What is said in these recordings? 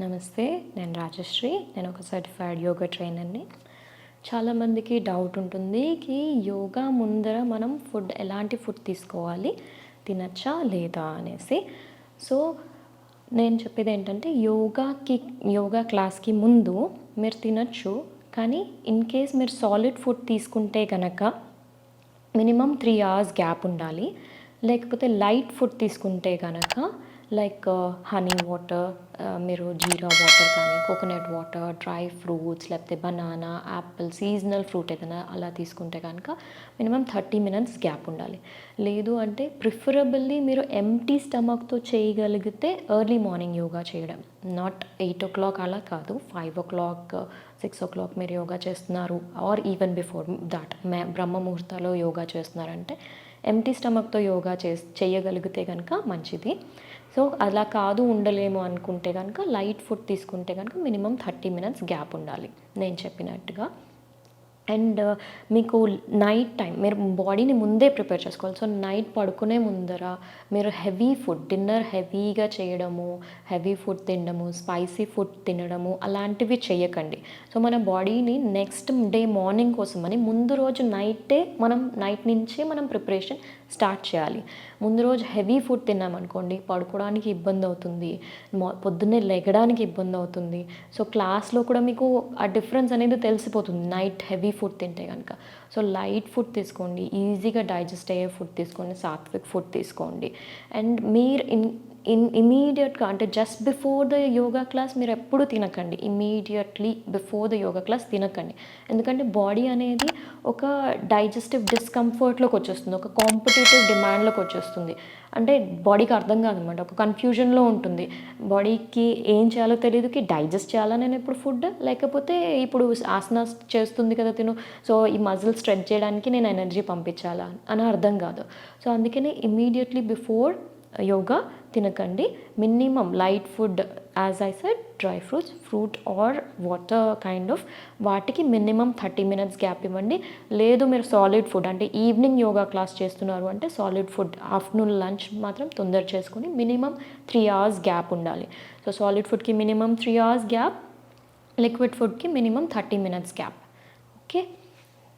నమస్తే, నేను రాజశ్రీ. నేను ఒక సర్టిఫైడ్ యోగా ట్రైనర్ని. చాలామందికి డౌట్ ఉంటుంది యోగా ముందర మనం ఎలాంటి ఫుడ్ తీసుకోవాలి, తినచ్చా లేదా అనేసి. సో నేను చెప్పేది ఏంటంటే యోగా క్లాస్కి ముందు మీరు తినచ్చు, కానీ ఇన్ కేస్ మీరు సాలిడ్ ఫుడ్ తీసుకుంటే కనుక మినిమం 3 hours గ్యాప్ ఉండాలి. లేకపోతే లైట్ ఫుడ్ తీసుకుంటే కనుక లైక్ హనీ వాటర్, మీరు జీరా వాటర్ కానీ, కోకోనట్ వాటర్, డ్రై ఫ్రూట్స్, లేకపోతే బనానా, యాపిల్, సీజనల్ ఫ్రూట్ ఏదైనా అలా తీసుకుంటే కనుక మినిమం 30 minutes గ్యాప్ ఉండాలి. లేదు అంటే ప్రిఫరబుల్లీ మీరు ఎంప్టీ స్టమక్తో చేయగలిగితే ఎర్లీ మార్నింగ్ యోగా చేయడం, నాట్ 8 o'clock అలా కాదు, 5 o'clock 6 o'clock మీరు యోగా చేస్తున్నారు, ఆర్ ఈవెన్ బిఫోర్ దాట్ బ్రహ్మ ముహూర్తాలో యోగా చేస్తున్నారంటే ఎంప్టీ స్టమక్తో యోగా చేయగలిగితే కనుక మంచిది. సో అలా కాదు, ఉండలేము అనుకుంటే కనుక లైట్ ఫుడ్ తీసుకుంటే కనుక మినిమం 30 minutes గ్యాప్ ఉండాలి నేను చెప్పినట్టుగా. అండ్ మీకు నైట్ టైం మీరు బాడీని ముందే ప్రిపేర్ చేసుకోవాలి. సో నైట్ పడుకునే ముందర మీరు హెవీ ఫుడ్, డిన్నర్ హెవీగా చేయడము, హెవీ ఫుడ్ తినడము, స్పైసీ ఫుడ్ తినడము అలాంటివి చేయకండి. సో మన బాడీని నెక్స్ట్ డే మార్నింగ్ కోసం అని ముందు రోజు నైట్ నుంచే మనం ప్రిపరేషన్ స్టార్ట్ చేయాలి. ముందు రోజు హెవీ ఫుడ్ తిన్నామనుకోండి, పడుకోవడానికి ఇబ్బంది అవుతుంది, పొద్దున్నే లెగడానికి ఇబ్బంది అవుతుంది. సో క్లాస్లో కూడా మీకు ఆ డిఫరెన్స్ అనేది తెలిసిపోతుంది నైట్ హెవీ ఫుడ్ తింటే కనుక. సో లైట్ ఫుడ్ తీసుకోండి, ఈజీగా డైజెస్ట్ అయ్యే ఫుడ్ తీసుకోండి, సాత్విక్ ఫుడ్ తీసుకోండి. అండ్ మీరు ఇమీడియట్గా అంటే just before the yoga class మీరు ఎప్పుడు తినకండి. Immediately before the yoga class తినకండి. ఎందుకంటే బాడీ అనేది ఒక డైజెస్టివ్ డిస్కంఫర్ట్లోకి వచ్చేస్తుంది, ఒక కాంపిటేటివ్ డిమాండ్లోకి వచ్చేస్తుంది. అంటే బాడీకి అర్థం కాదనమాట, ఒక కన్ఫ్యూజన్లో ఉంటుంది. బాడీకి ఏం చేయాలో తెలియదుకి, డైజెస్ట్ చేయాలా నేను ఇప్పుడు ఫుడ్, లేకపోతే ఇప్పుడు ఆసనాస్ చేస్తుంది కదా తిను, సో ఈ మజిల్ స్ట్రెచ్ చేయడానికి నేను ఎనర్జీ పంపించాలా అని అర్థం కాదు. సో అందుకని ఇమీడియట్లీ బిఫోర్ యోగా తినకండి. Minimum light food, as I said, dry fruits, fruit or water kind of, వాటికి మినిమం 30 minutes గ్యాప్ ఇవ్వండి. లేదు మీరు సాలిడ్ ఫుడ్ అంటే ఈవినింగ్ యోగా క్లాస్ చేస్తున్నారు అంటే సాలిడ్ ఫుడ్, ఆఫ్టర్నూన్ లంచ్ మాత్రం తొందర చేసుకొని మినిమం 3 hours గ్యాప్ ఉండాలి. సో సాలిడ్ ఫుడ్కి మినిమం 3 hours గ్యాప్, లిక్విడ్ ఫుడ్కి minimum 30 minutes gap. Okay,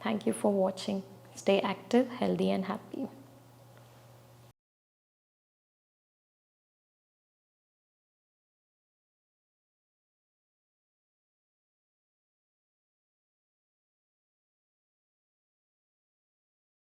thank you for watching. Stay active, healthy and happy.